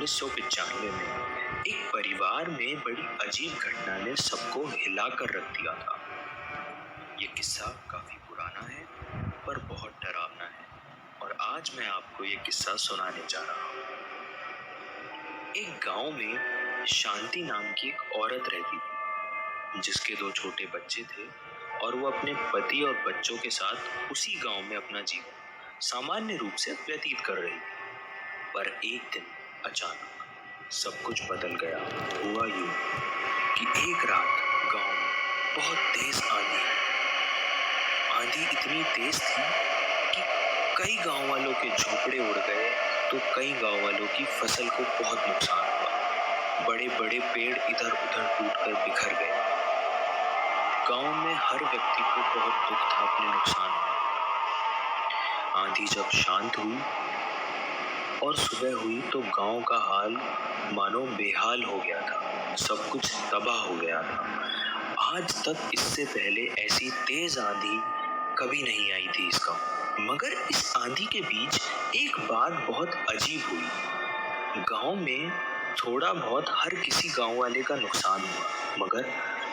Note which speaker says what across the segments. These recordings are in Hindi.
Speaker 1: 1995 में एक परिवार में बड़ी अजीब घटना ने सबको हिलाकर रख दिया था। ये किस्सा काफी पुराना है पर बहुत डरावना है और आज मैं आपको ये किस्सा सुनाने जा रहा हूँ। एक गांव में शांति नाम की एक औरत रहती थी जिसके 2 छोटे बच्चे थे और वो अपने पति और बच्चों के साथ उसी गांव में अपना जीवन सामान्य रूप से व्यतीत कर रही थी। पर एक दिन अचानक सब कुछ बदल गया। हुआ यूं कि एक रात गांव में बहुत तेज आंधी इतनी तेज थी कि कई गांव वालों के झोपड़े उड़ गए तो कई गांव वालों की फसल को बहुत नुकसान हुआ। बड़े बड़े पेड़ इधर उधर टूटकर बिखर गए। गांव में हर व्यक्ति को बहुत दुख था अपने नुकसान में। आंधी जब शांत हुई और सुबह हुई तो गांव का हाल मानो बेहाल हो गया था। सब कुछ तबाह हो गया था। आज तक इससे पहले ऐसी तेज आंधी कभी नहीं आई थी इस गांव। मगर इस आंधी के बीच एक बात बहुत अजीब हुई। गांव में थोड़ा बहुत हर किसी गांव वाले का नुकसान हुआ मगर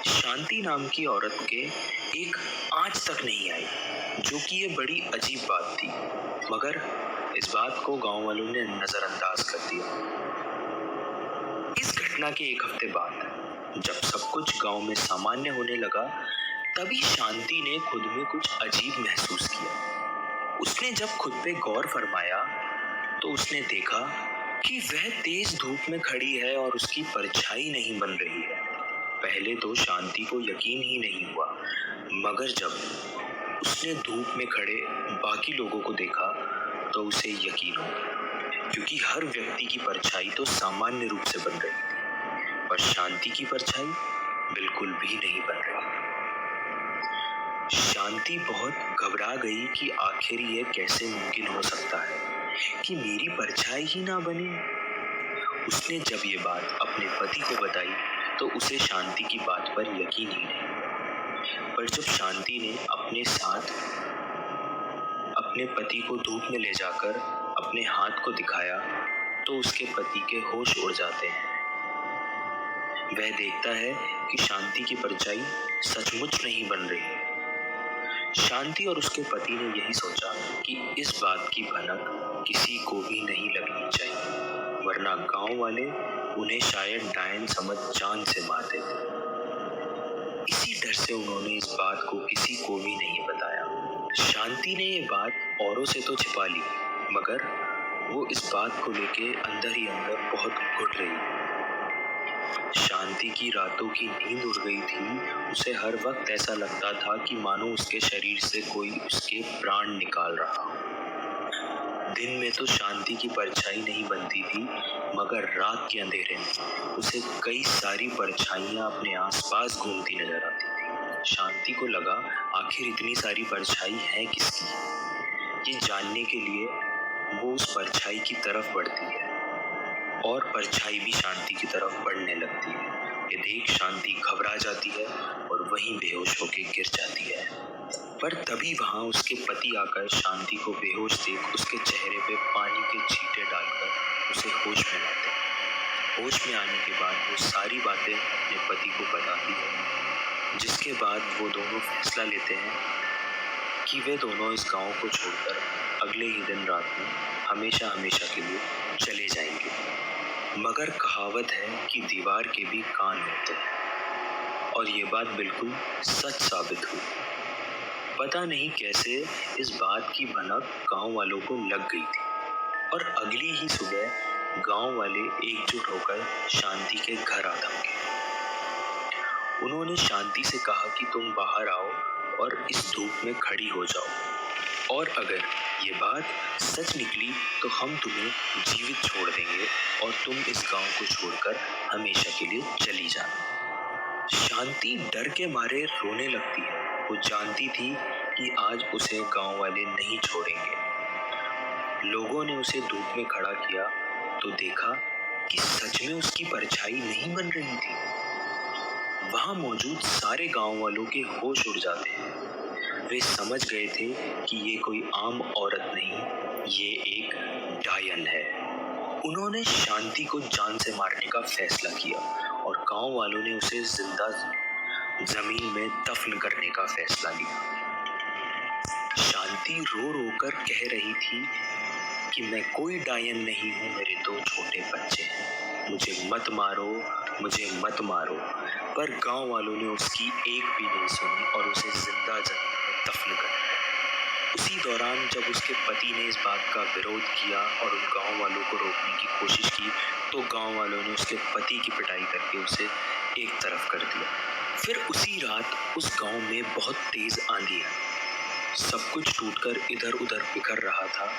Speaker 1: शांति नाम की औरत के एक आंच तक नहीं आई, जो कि ये बड़ी अजीब बात थी। मगर इस बात को गांव वालों ने नजरअंदाज कर दिया। इस घटना के 1 हफ्ते बाद जब सब कुछ गांव में सामान्य होने लगा, तभी शांति ने खुद में कुछ अजीब महसूस किया। उसने जब खुद पे गौर फरमाया तो उसने देखा कि वह तेज धूप में खड़ी है और उसकी परछाई नहीं बन रही है। पहले तो शांति को यकीन ही नहीं हुआ, मगर जब उसने धूप में खड़े बाकी लोगों को देखा तो उसे यकीन हो गया, क्योंकि हर व्यक्ति की परछाई तो सामान्य रूप से बन रही थी पर शांति की परछाई बिल्कुल भी नहीं बन रही। शांति बहुत घबरा गई कि आखिर ये कैसे मुमकिन हो सकता है कि मेरी परछाई ही ना बने। उसने जब ये बात अपने पति को बताई तो उसे शांति की बात पर यकीन ही नहीं। पर जब शांति ने अपने साथ अपने पति को धूप में ले जाकर अपने हाथ को दिखाया तो उसके पति के होश उड़ जाते हैं। वह देखता है कि शांति की परछाई सचमुच नहीं बन रही। शांति और उसके पति ने यही सोचा कि इस बात की भनक किसी को भी नहीं लगनी चाहिए, वरना गांव वाले उन्हें शायद डायन समझ जान से मार देते। इसी डर से उन्होंने इस बात को किसी को भी नहीं बताया। शांति ने ये बात औरों से तो छिपा ली, मगर वो इस बात को लेके अंदर ही अंदर बहुत घुट रही थी। शांति की रातों की नींद उड़ गई थी। उसे हर वक्त ऐसा लगता था कि मानो उसके शरीर से कोई उसके प्राण निकाल रहा हो। दिन में तो शांति की परछाई नहीं बनती थी, मगर रात के अंधेरे में उसे कई सारी परछाइयां अपने आसपास घूमती नजर आती थी। शांति को लगा आखिर इतनी सारी परछाई है किसकी। ये जानने के लिए वो उस परछाई की तरफ बढ़ती है और परछाई भी शांति की तरफ बढ़ने लगती है। ये देख शांति घबरा जाती है और वहीं बेहोश होकर गिर जाती है। पर तभी वहां उसके पति आकर शांति को बेहोश देख उसके चेहरे पे पानी के छींटे डालकर उसे होश में लाते हैं। होश में आने के बाद वो सारी बातें अपने पति को बताती है, जिसके बाद वो दोनों फैसला लेते हैं कि वे दोनों इस गांव को छोड़कर अगले ही दिन रात में हमेशा हमेशा के लिए चले जाएंगे। मगर कहावत है कि दीवार के भी कान होते हैं और ये बात बिल्कुल सच साबित हुई। पता नहीं कैसे इस बात की भनक गांव वालों को लग गई थी और अगली ही सुबह गांव वाले एकजुट होकर शांति के घर आ धमके। उन्होंने शांति से कहा कि तुम बाहर आओ और इस धूप में खड़ी हो जाओ, और अगर ये बात सच निकली तो हम तुम्हें जीवित छोड़ देंगे और तुम इस गांव को छोड़कर हमेशा के लिए चली जाना। शांति डर के मारे रोने लगती है। वो जानती थी कि आज उसे गांव वाले नहीं छोड़ेंगे। लोगों ने उसे धूप में खड़ा किया तो देखा कि सच में उसकी परछाई नहीं बन रही थी। वहां मौजूद सारे गांव वालों के होश उड़ जाते हैं। वे समझ गए थे कि ये कोई आम औरत नहीं, ये एक डायन है। उन्होंने शांति को जान से मारने का फैसला किया और गांव वालों ने उसे जिंदा जमीन में दफन करने का फैसला लिया। शांति रो रो कर कह रही थी कि मैं कोई डायन नहीं हूँ, मेरे दो छोटे बच्चे हैं, मुझे मत मारो, मुझे मत मारो। पर गांव वालों ने उसकी एक भी नहीं सुनी और उसे जिंदा जमीन में दफन कर दिया। उसी दौरान जब उसके पति ने इस बात का विरोध किया और उन गांव वालों को रोकने की कोशिश की, तो गांव वालों ने उसके पति की पिटाई करके उसे एक तरफ कर दिया। फिर उसी रात उस गांव में बहुत तेज आंधी आई, सब कुछ टूटकर इधर उधर बिखर रहा था।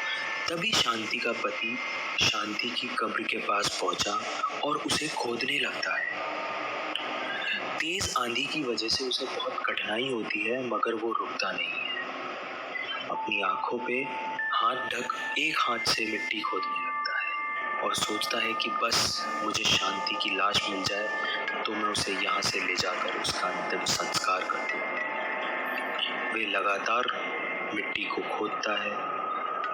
Speaker 1: तभी शांति का पति शांति की कब्र के पास पहुंचा और उसे खोदने लगता है। तेज आंधी की वजह से उसे बहुत कठिनाई होती है, मगर वो रुकता नहीं है। अपनी आंखों पे हाथ ढक एक हाथ से मिट्टी खोदने लगता है और सोचता है कि बस मुझे शांति की लाश मिल जाए तो मैं उसे यहाँ से ले जाकर उसका अंतिम संस्कार कर दूँ। वे लगातार मिट्टी को खोदता है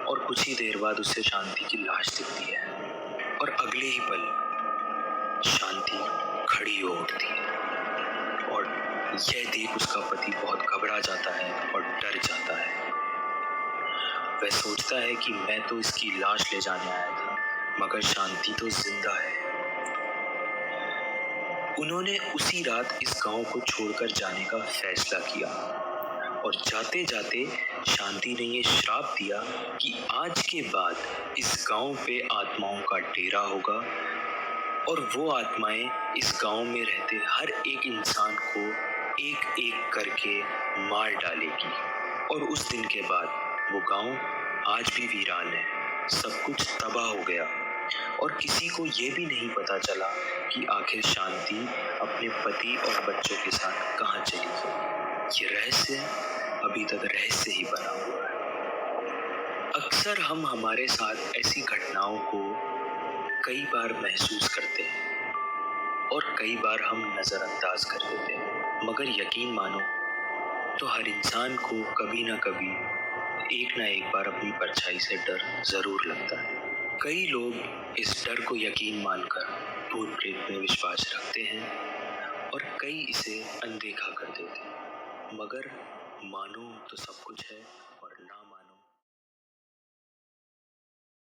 Speaker 1: और कुछ ही देर बाद उसे शांति की लाश दिखती है और अगले ही पल शांति खड़ी हो उठती है और यह देख उसका पति बहुत घबरा जाता है और डर जाता है। वह सोचता है कि मैं तो इसकी लाश ले जाने आया था, मगर शांति तो जिंदा है। उन्होंने उसी रात इस गांव को छोड़कर जाने का फैसला किया और जाते जाते शांति ने ये श्राप दिया कि आज के बाद इस गांव पे आत्माओं का डेरा होगा और वो आत्माएं इस गांव में रहते हर एक इंसान को एक एक करके मार डालेगी। और उस दिन के बाद वो गांव आज भी वीरान है, सब कुछ तबाह हो गया और किसी को ये भी नहीं पता चला कि आखिर शांति अपने पति और बच्चों के साथ कहाँ चली गई। ये रहस्य अभी तक रहस्य ही बना हुआ है। अक्सर हम हमारे साथ ऐसी घटनाओं को कई बार महसूस करते हैं और कई बार हम नजरअंदाज कर देते हैं, मगर यकीन मानो तो हर इंसान को कभी ना कभी एक ना एक बार अपनी परछाई से डर जरूर लगता है। कई लोग इस डर को यकीन मानकर भूत प्रेत में विश्वास रखते हैं और कई इसे अनदेखा कर देते हैं, मगर मानो तो सब कुछ है